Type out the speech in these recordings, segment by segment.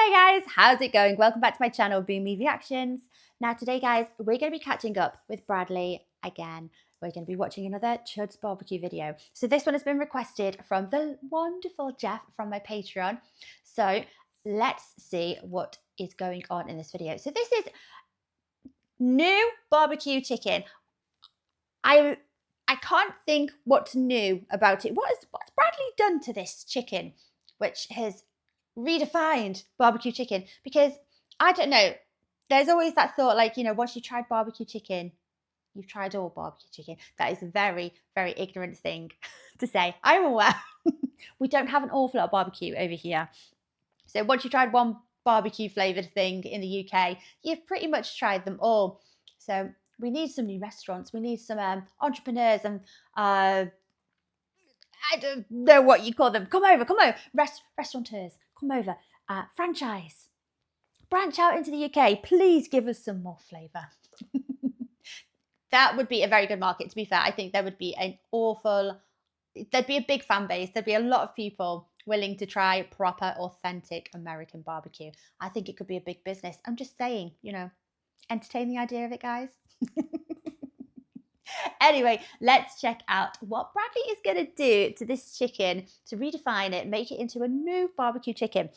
Hi there guys, how's it going? Welcome back to my channel, Boomy Reactions. Now today guys, we're going to be catching up with Bradley again. We're going to be watching another Chud's barbecue video. So this one has been requested from the wonderful Jeff from my Patreon. So let's see what is going on in this video. So this is new barbecue chicken. I can't think what's new about it. What's Bradley done to this chicken, which has redefined barbecue chicken? Because I don't know, there's always that thought, like, you know, once you've tried barbecue chicken, you've tried all barbecue chicken. That is a very, very ignorant thing to say. I'm aware we don't have an awful lot of barbecue over here. So once you've tried one barbecue flavoured thing in the UK, you've pretty much tried them all. So we need some new restaurants. We need some entrepreneurs and I don't know what you call them. Come over. Restaurateurs, come over. Franchise. Branch out into the UK. Please give us some more flavour. That would be a very good market, to be fair. I think there would be there'd be a big fan base. There'd be a lot of people willing to try proper, authentic American barbecue. I think it could be a big business. I'm just saying, you know, entertain the idea of it, guys. Anyway, let's check out what Bradley is going to do to this chicken to redefine it, make it into a new barbecue chicken.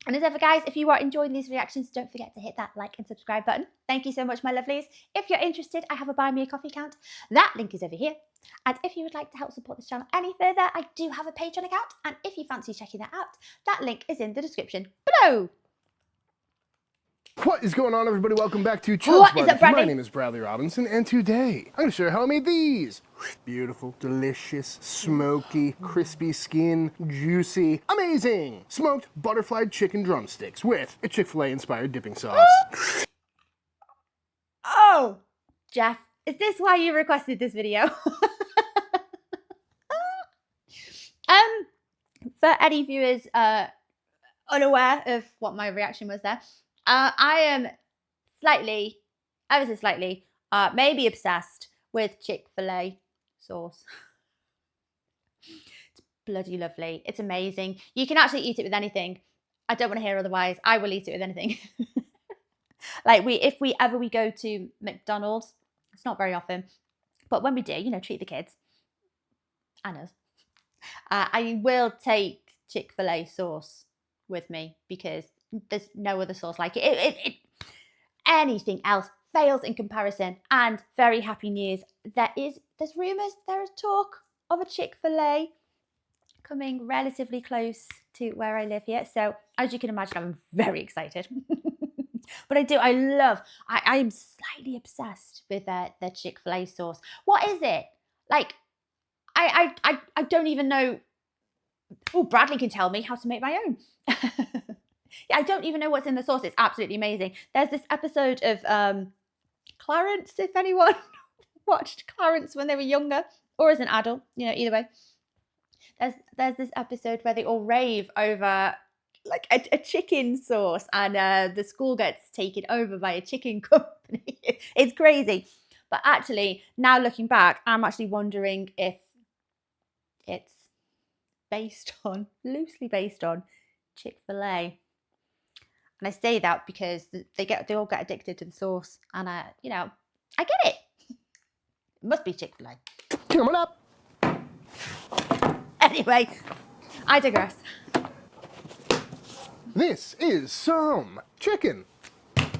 And as ever, guys, if you are enjoying these reactions, don't forget to hit that like and subscribe button. Thank you so much, my lovelies. If you're interested, I have a Buy Me a Coffee account. That link is over here. And if you would like to help support this channel any further, I do have a Patreon account. And if you fancy checking that out, that link is in the description below. What is going on, everybody? Welcome back to Chud's Barbecue. Bradley? My name is Bradley Robinson, and today I'm going to show you how I made these. Beautiful, delicious, smoky, crispy skin, juicy, amazing smoked butterfly chicken drumsticks with a Chick-fil-A inspired dipping sauce. Oh, Jeff, is this why you requested this video? For any viewers unaware of what my reaction was there, I am slightly, ever so slightly, maybe obsessed with Chick-fil-A sauce. It's bloody lovely. It's amazing. You can actually eat it with anything. I don't want to hear otherwise. I will eat it with anything. Like if we ever go to McDonald's, it's not very often, but when we do, you know, treat the kids and us, I will take Chick-fil-A sauce with me because there's no other sauce like it. Anything else fails in comparison. And very happy news, there's rumours, there is talk of a Chick-fil-A coming relatively close to where I live here. So as you can imagine, I'm very excited. But I am slightly obsessed with their Chick-fil-A sauce. What is it? Like, I don't even know. Oh, Bradley can tell me how to make my own. Yeah, I don't even know what's in the sauce. It's absolutely amazing. There's this episode of Clarence, if anyone watched Clarence when they were younger or as an adult, you know, either way. There's this episode where they all rave over like a chicken sauce, and the school gets taken over by a chicken company. It's crazy. But actually, now looking back, I'm actually wondering if it's loosely based on Chick-fil-A. And I say that because they all get addicted to the sauce, and you know, I get it. It must be Chick-fil-A. Coming up. Anyway, I digress. This is some chicken. I've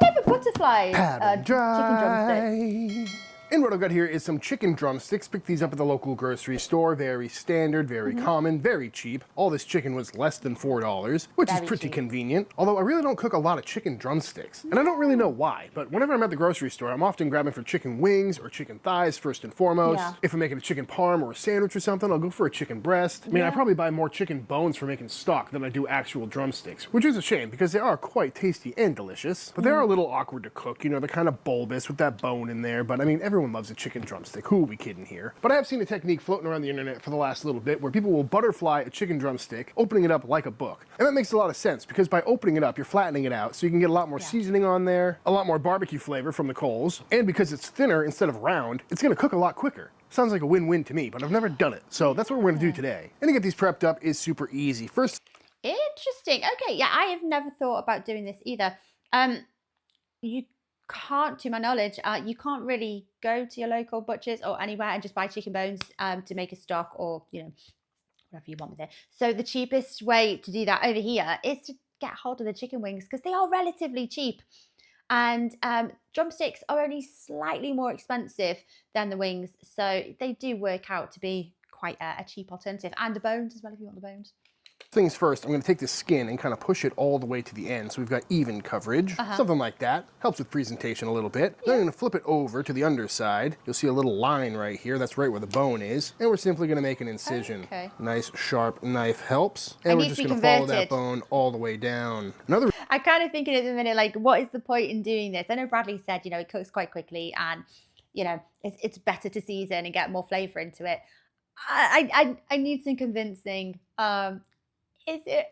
never butterflied chicken drumsticks. And what I've got here is some chicken drumsticks. Picked these up at the local grocery store. Very standard, very common, very cheap. All this chicken was less than $4, which is pretty convenient. Although I really don't cook a lot of chicken drumsticks. And I don't really know why, but whenever I'm at the grocery store, I'm often grabbing for chicken wings or chicken thighs first and foremost. Yeah. If I'm making a chicken parm or a sandwich or something, I'll go for a chicken breast. I mean, I probably buy more chicken bones for making stock than I do actual drumsticks, which is a shame because they are quite tasty and delicious. But they are a little awkward to cook. You know, they're kind of bulbous with that bone in there, but I mean, everyone loves a chicken drumstick. Who are we kidding here? But I have seen a technique floating around the internet for the last little bit where people will butterfly a chicken drumstick, opening it up like a book. And that makes a lot of sense because by opening it up, you're flattening it out so you can get a lot more seasoning on there, a lot more barbecue flavor from the coals, and because it's thinner instead of round, it's gonna cook a lot quicker. Sounds like a win-win to me, but I've never done it. So that's what we're gonna do today. And to get these prepped up is super easy. First, Interesting. Okay, yeah, I have never thought about doing this either. You can't, to my knowledge, you can't really go to your local butchers or anywhere and just buy chicken bones to make a stock or, whatever you want with it. So the cheapest way to do that over here is to get hold of the chicken wings because they are relatively cheap. And drumsticks are only slightly more expensive than the wings. So they do work out to be quite a cheap alternative. And the bones as well, if you want the bones. Things first, I'm going to take the skin and kind of push it all the way to the end so we've got even coverage. Something like that. Helps with presentation a little bit. Then I'm going to flip it over to the underside. You'll see a little line right here. That's right where the bone is. And we're simply going to make an incision. Okay. Nice sharp knife helps. And we're just going to follow that bone all the way down. I'm kind of thinking at the minute, like, what is the point in doing this? I know Bradley said, it cooks quite quickly and, it's better to season and get more flavor into it. I need some convincing. Is it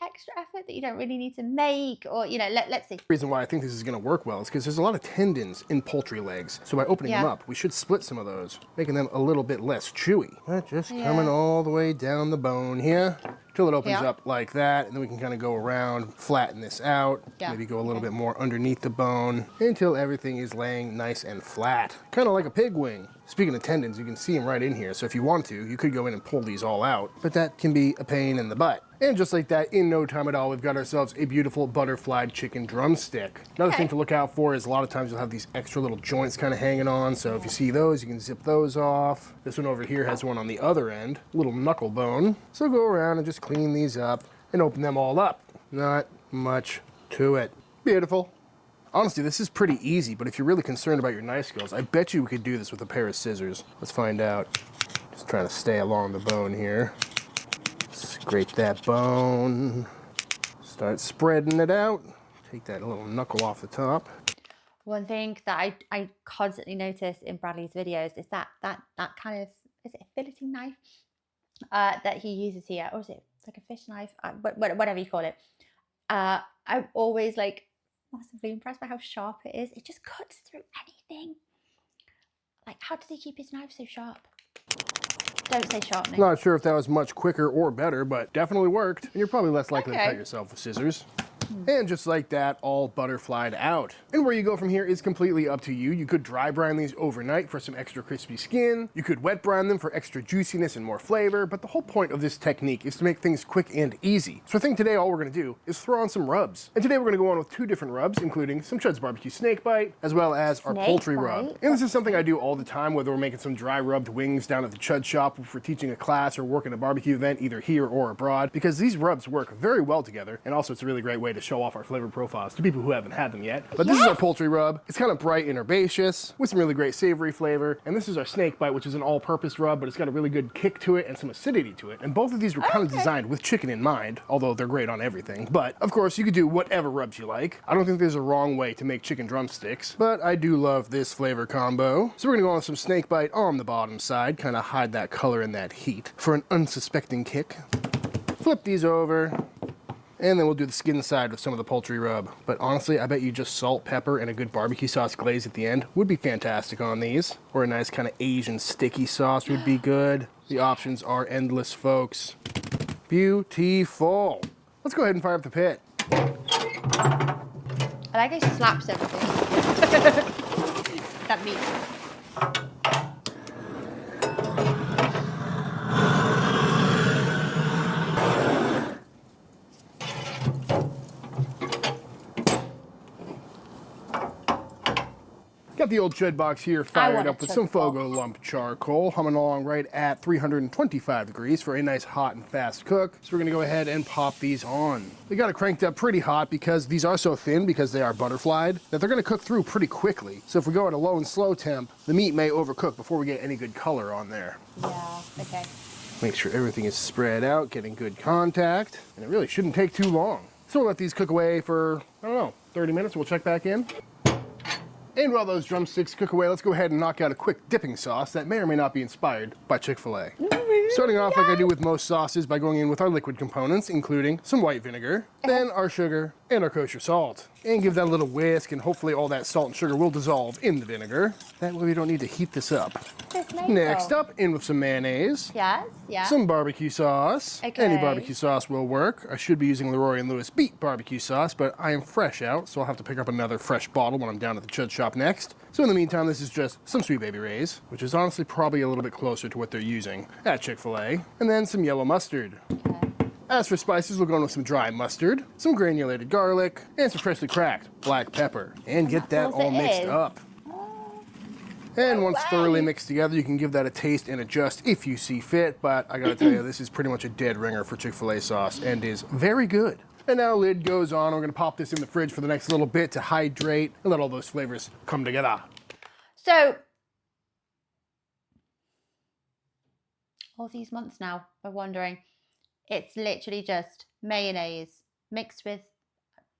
extra effort that you don't really need to make? Or, let's see. The reason why I think this is going to work well is because there's a lot of tendons in poultry legs. So by opening them up, we should split some of those, making them a little bit less chewy. Just coming all the way down the bone here till it opens up like that. And then we can kind of go around, flatten this out, maybe go a little bit more underneath the bone until everything is laying nice and flat. Kind of like a pig wing. Speaking of tendons, you can see them right in here. So if you want to, you could go in and pull these all out, but that can be a pain in the butt. And just like that, in no time at all, we've got ourselves a beautiful butterflied chicken drumstick. Another thing to look out for is a lot of times you'll have these extra little joints kind of hanging on. So if you see those, you can zip those off. This one over here has one on the other end, little knuckle bone. So go around and just clean these up and open them all up. Not much to it. Beautiful. Honestly, this is pretty easy, but if you're really concerned about your knife skills, I bet you we could do this with a pair of scissors. Let's find out. Just trying to stay along the bone here. Scrape that bone. Start spreading it out. Take that little knuckle off the top. One thing that I constantly notice in Bradley's videos is that kind of, is it a filleting knife that he uses here? Or is it like a fish knife? Whatever you call it. I'm always like, massively impressed by how sharp it is. It just cuts through anything. Like, how does he keep his knife so sharp? Don't say sharpening. Not sure if that was much quicker or better, but definitely worked. And you're probably less likely to cut yourself with scissors. And just like that, all butterflied out. And where you go from here is completely up to you. You could dry brine these overnight for some extra crispy skin. You could wet brine them for extra juiciness and more flavor. But the whole point of this technique is to make things quick and easy. So I think today all we're going to do is throw on some rubs. And today we're going to go on with 2 different rubs, including some Chud's Barbecue Snake Bite, as well as our poultry rub. And this is something I do all the time, whether we're making some dry rubbed wings down at the Chud shop, if we're teaching a class or working a barbecue event, either here or abroad, because these rubs work very well together. And also it's a really great way to show off our flavor profiles to people who haven't had them yet. But this is our poultry rub. It's kind of bright and herbaceous with some really great savory flavor. And this is our snake bite, which is an all-purpose rub, but it's got a really good kick to it and some acidity to it. And both of these were kind of designed with chicken in mind, although they're great on everything. But of course, you could do whatever rubs you like. I don't think there's a wrong way to make chicken drumsticks, but I do love this flavor combo. So we're gonna go on with some snake bite on the bottom side, kind of hide that color and that heat for an unsuspecting kick. Flip these over. And then we'll do the skin side with some of the poultry rub. But honestly, I bet you just salt, pepper, and a good barbecue sauce glaze at the end would be fantastic on these. Or a nice kind of Asian sticky sauce would be good. The options are endless, folks. Beautiful. Let's go ahead and fire up the pit. I like how he slaps everything. That meat. Got the old Chud box here fired up with some Fogo lump charcoal, humming along right at 325 degrees for a nice hot and fast cook. So we're gonna go ahead and pop these on. We got it cranked up pretty hot because these are so thin, because they are butterflied, that they're gonna cook through pretty quickly. So if we go at a low and slow temp, the meat may overcook before we get any good color on there. Yeah, okay. Make sure everything is spread out, getting good contact, and it really shouldn't take too long. So we'll let these cook away for, I don't know, 30 minutes. We'll check back in. And while those drumsticks cook away, let's go ahead and knock out a quick dipping sauce that may or may not be inspired by Chick-fil-A. Starting off like I do with most sauces by going in with our liquid components, including some white vinegar, then our sugar, and our kosher salt. And give that a little whisk, and hopefully all that salt and sugar will dissolve in the vinegar. That way we don't need to heat this up. This tomato. Next up, in with some mayonnaise. Yes, yeah. Some barbecue sauce. Okay. Any barbecue sauce will work. I should be using Leroy and Lewis Beet barbecue sauce, but I am fresh out, so I'll have to pick up another fresh bottle when I'm down at the Chud Shop next. So in the meantime, this is just some Sweet Baby Ray's, which is honestly probably a little bit closer to what they're using at Chick-fil-A. And then some yellow mustard. Okay. As for spices, we'll go in with some dry mustard, some granulated garlic, and some freshly cracked black pepper. And get that all mixed up. And once thoroughly mixed together, you can give that a taste and adjust if you see fit. But I gotta tell you, this is pretty much a dead ringer for Chick-fil-A sauce and is very good. And now lid goes on. We're gonna pop this in the fridge for the next little bit to hydrate and let all those flavors come together. So, all these months now, we're wondering, it's literally just mayonnaise mixed with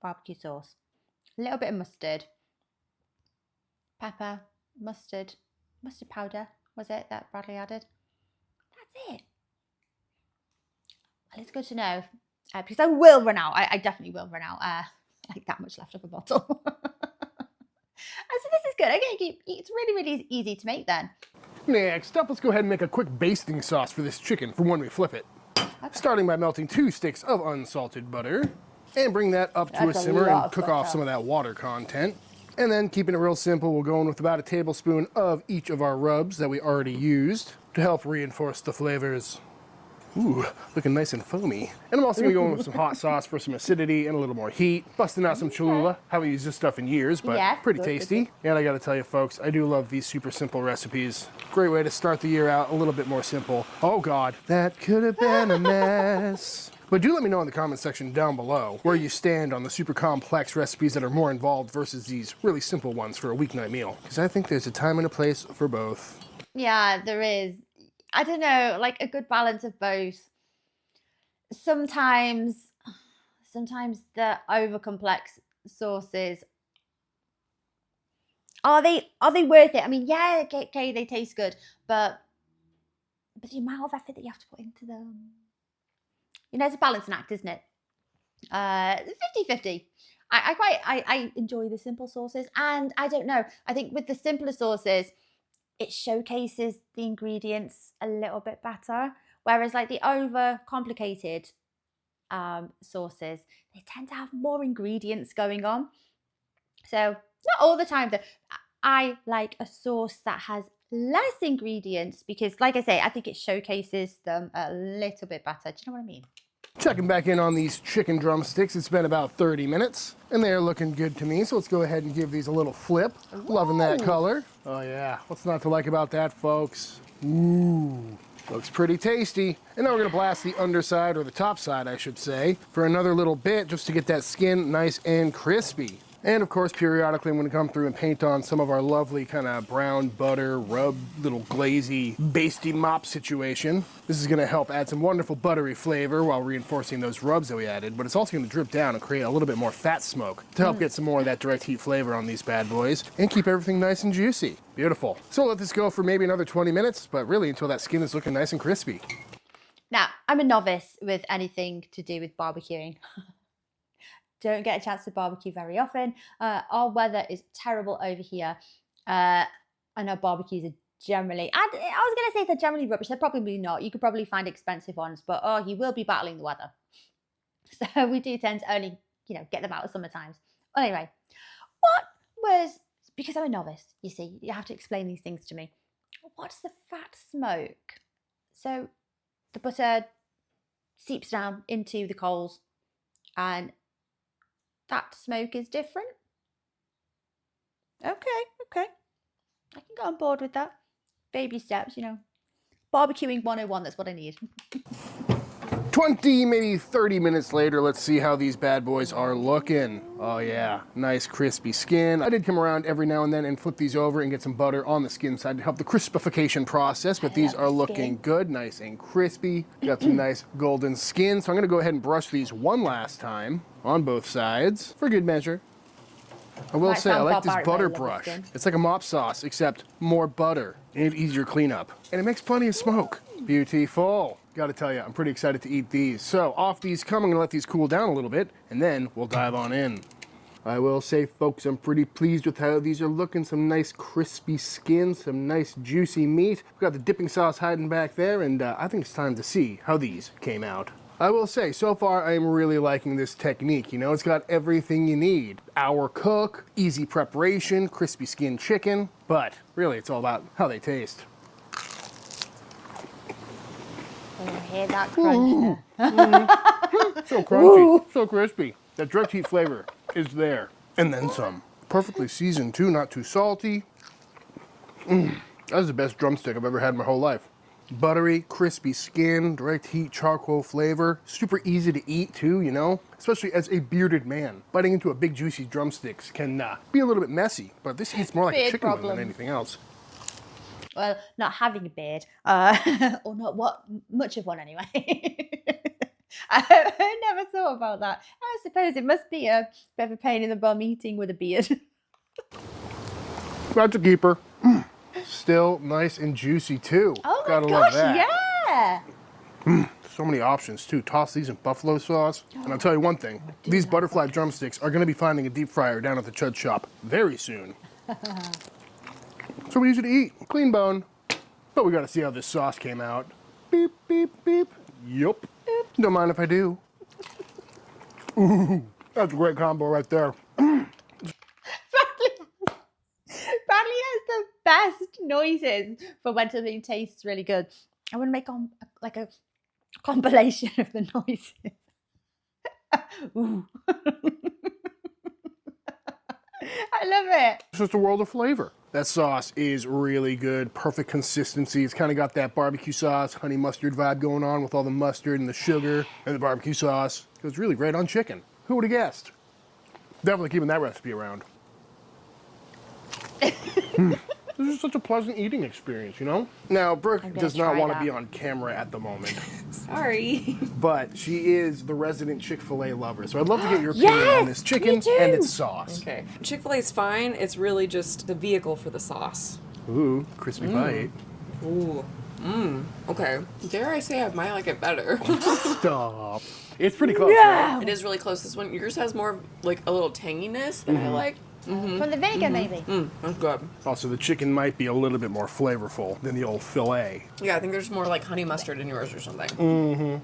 barbecue sauce, a little bit of mustard, pepper, mustard powder, was it, that Bradley added? That's it. Well, it's good to know, because I will run out. I definitely will run out. Like that much left of a bottle. So this is good. Okay, it's really, really easy to make then. Next up, let's go ahead and make a quick basting sauce for this chicken for when we flip it. Okay. Starting by melting 2 sticks of unsalted butter and bring that up to a simmer and cook off some of that water content. And then, keeping it real simple, we'll go in with about a tablespoon of each of our rubs that we already used to help reinforce the flavors. Ooh, looking nice and foamy. And I'm also gonna go in with some hot sauce for some acidity and a little more heat. Busting out some Cholula. Haven't used this stuff in years, but pretty tasty. And I gotta tell you folks, I do love these super simple recipes. Great way to start the year out a little bit more simple. Oh God, that could have been a mess. But do let me know in the comment section down below where you stand on the super complex recipes that are more involved versus these really simple ones for a weeknight meal. Because I think there's a time and a place for both. Yeah, there is. I don't know, like a good balance of both. Sometimes the over complex sauces, are they worth it? I mean, yeah, okay, they taste good, but the amount of effort that you have to put into them. You know, it's a balancing act, isn't it? 50-50. I enjoy the simple sauces, and I don't know. I think with the simpler sauces, it showcases the ingredients a little bit better. Whereas like the over complicated sauces, they tend to have more ingredients going on. So it's not all the time that I like a sauce that has less ingredients because, like I say, I think it showcases them a little bit better. Do you know what I mean? Checking back in on these chicken drumsticks. It's been about 30 minutes and they're looking good to me. So let's go ahead and give these a little flip. Ooh. Loving that color. Oh yeah, what's not to like about that, folks? Ooh, looks pretty tasty. And now we're gonna blast the underside, or the top side, I should say, for another little bit just to get that skin nice and crispy. And of course, periodically I'm gonna come through and paint on some of our lovely kind of brown butter, rub, little glazy, basty mop situation. This is gonna help add some wonderful buttery flavor while reinforcing those rubs that we added, but it's also gonna drip down and create a little bit more fat smoke to help get some more of that direct heat flavor on these bad boys and keep everything nice and juicy. Beautiful. So we'll let this go for maybe another 20 minutes, but really until that skin is looking nice and crispy. Now, I'm a novice with anything to do with barbecuing. Don't get a chance to barbecue very often. Our weather is terrible over here. I know barbecues are generally, I was going to say they're generally rubbish. They're probably not. You could probably find expensive ones, but you will be battling the weather. So we do tend to only, get them out of summer times. Anyway, because I'm a novice, you see, you have to explain these things to me. What's the fat smoke? So the butter seeps down into the coals and that smoke is different. Okay. I can go on board with that. Baby steps, Barbecuing 101, that's what I need. 20, maybe 30 minutes later, let's see how these bad boys are looking. Oh yeah, nice crispy skin. I did come around every now and then and flip these over and get some butter on the skin side to help the crispification process, but these are looking good, nice and crispy. Got some nice golden skin, so I'm gonna go ahead and brush these one last time on both sides for good measure. I will say, I like this butter brush. It's like a mop sauce, except more butter and easier cleanup. And it makes plenty of smoke. Beautiful. Gotta tell you, I'm pretty excited to eat these. So off these come, I'm gonna let these cool down a little bit, and then we'll dive on in. I will say, folks, I'm pretty pleased with how these are looking. Some nice crispy skin, some nice juicy meat. We've got the dipping sauce hiding back there, and I think it's time to see how these came out. I will say, so far, I am really liking this technique. You know, it's got everything you need. Hour cook, easy preparation, crispy skin chicken, but really, it's all about how they taste. Oh, hear that crunch there. So crunchy, so crispy. That direct heat flavor is there. And then some. Perfectly seasoned too, not too salty. That's the best drumstick I've ever had in my whole life. Buttery, crispy skin, direct heat charcoal flavor. Super easy to eat too, you know? Especially as a bearded man. Biting into a big juicy drumsticks can be a little bit messy, but this eats more like a chicken one than anything else. Well, not having a beard, or not much of one anyway. I never thought about that. I suppose it must be a bit of a pain in the bum eating with a beard. That's a keeper. Still nice and juicy too. Oh Gotta my love gosh, that. yeah! So many options too. Toss these in buffalo sauce. And I'll tell you one thing, these butterfly drumsticks are gonna be finding a deep fryer down at the Chud shop very soon. So easy to eat, clean bone. But we gotta see how this sauce came out. Beep, beep, beep. Yup. Don't mind if I do. Ooh, that's a great combo right there. Bradley has the best noises for when something tastes really good. I want to make like a compilation of the noises. Ooh. I love it. It's just a world of flavor. That sauce is really good, perfect consistency. It's kind of got that barbecue sauce, honey mustard vibe going on with all the mustard and the sugar and the barbecue sauce. It was really great on chicken. Who would have guessed? Definitely keeping that recipe around. This is such a pleasant eating experience, you know? Now, Brooke does not want to be on camera at the moment. Sorry. But she is the resident Chick-fil-A lover, so I'd love to get your opinion on this chicken and its sauce. Okay. Chick-fil-A is fine. It's really just the vehicle for the sauce. Ooh, crispy bite. Ooh. Okay. Dare I say I might like it better. Stop. It's pretty close, right? It is really close. This one, yours has more of like a little tanginess that I like. From the vinegar, maybe. That's good. Also, the chicken might be a little bit more flavorful than the old filet. Yeah, I think there's more like honey mustard in yours or something.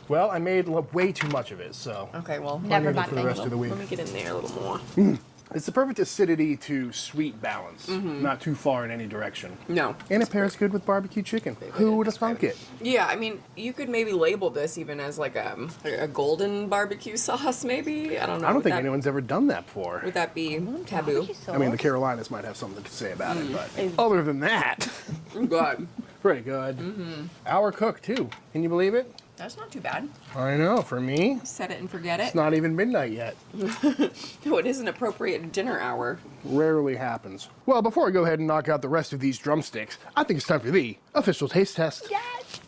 Well, I made way too much of it, so. Okay, well, Never Maybe bad for the thing. rest of the week. let me get in there a little more. It's the perfect acidity to sweet balance. Not too far in any direction. No. And it pairs good with barbecue chicken. Who would have thunk it? Yeah, I mean, you could maybe label this even as like a golden barbecue sauce, maybe. I don't know. I don't Would think that- anyone's ever done that before. Would that be taboo? Barbecue I mean, the sauce. Carolinas might have something to say about it, but other than that, Good. pretty good. Hour cook, too. Can you believe it? That's not too bad. I know, for me, Set it and forget it. it's not even midnight yet. No, it is an appropriate dinner hour. Rarely happens. Well, before I go ahead and knock out the rest of these drumsticks, I think it's time for the official taste test. Yes.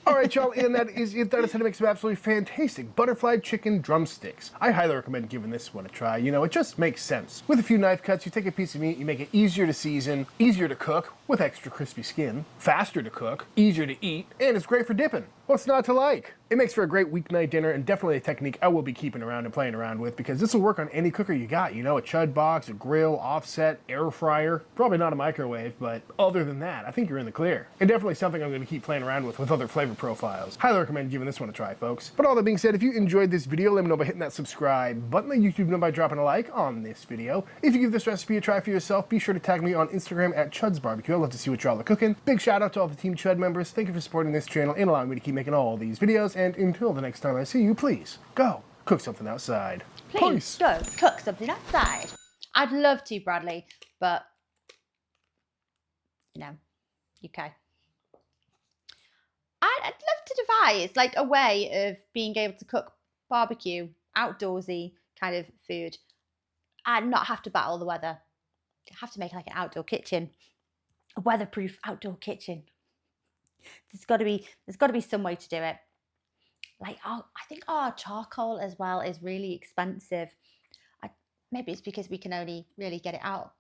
All right, y'all, and that is it. That is how to make some absolutely fantastic butterfly chicken drumsticks. I highly recommend giving this one a try. You know, it just makes sense. With a few knife cuts, you take a piece of meat, you make it easier to season, easier to cook with extra crispy skin, faster to cook, easier to eat, and it's great for dipping. What's not to like? It makes for a great weeknight dinner and definitely a technique I will be keeping around and playing around with because this will work on any cooker you got. You know, a chud box, a grill, offset, air fryer. Probably not a microwave, but other than that, I think you're in the clear. And definitely something I'm going to keep playing around with other flavor profiles. Highly recommend giving this one a try, folks. But all that being said, if you enjoyed this video, let me know by hitting that subscribe button. Let YouTube know by dropping a like on this video. If you give this recipe a try for yourself, be sure to tag me on Instagram at Chud's Barbecue. I'd love to see what y'all are cooking. Big shout out to all the Team Chud members. Thank you for supporting this channel and allowing me to keep making all these videos. And until the next time I see you, please go cook something outside. Please go cook something outside. I'd love to, Bradley, but you know, UK. I'd love to devise like a way of being able to cook barbecue, outdoorsy kind of food, and not have to battle the weather. Have to make like an outdoor kitchen, a weatherproof outdoor kitchen. There's got to be some way to do it. Like, I think our charcoal as well is really expensive. Maybe it's because we can only really get it out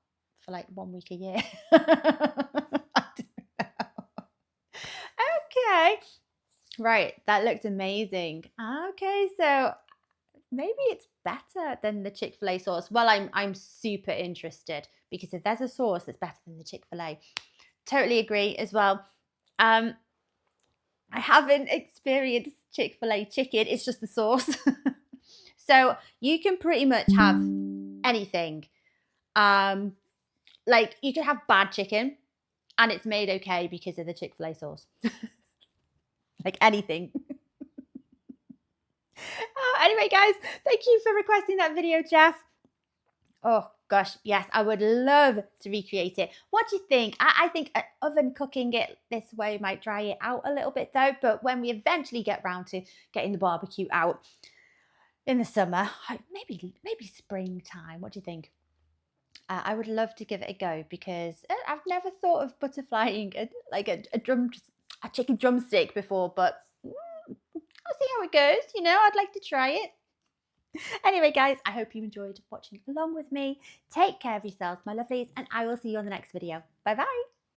for like 1 week a year. I don't know. Okay. Right, that looked amazing. Okay, so maybe it's better than the Chick-fil-A sauce. Well, I'm super interested, because if there's a sauce that's better than the Chick-fil-A, totally agree as well. I haven't experienced Chick-fil-A chicken, it's just the sauce. So you can pretty much have anything. Like, you can have bad chicken and it's made okay because of the Chick-fil-A sauce. Like anything. Anyway, guys, thank you for requesting that video, Jeff. Oh gosh, yes, I would love to recreate it. What do you think? I think oven cooking it this way might dry it out a little bit though, but when we eventually get round to getting the barbecue out in the summer, maybe springtime, what do you think? I would love to give it a go, because I've never thought of butterflying a chicken drumstick before, but I'll see how it goes. You know, I'd like to try it. Anyway, guys, I hope you enjoyed watching along with me. Take care of yourselves, my lovelies, and I will see you on the next video. Bye-bye.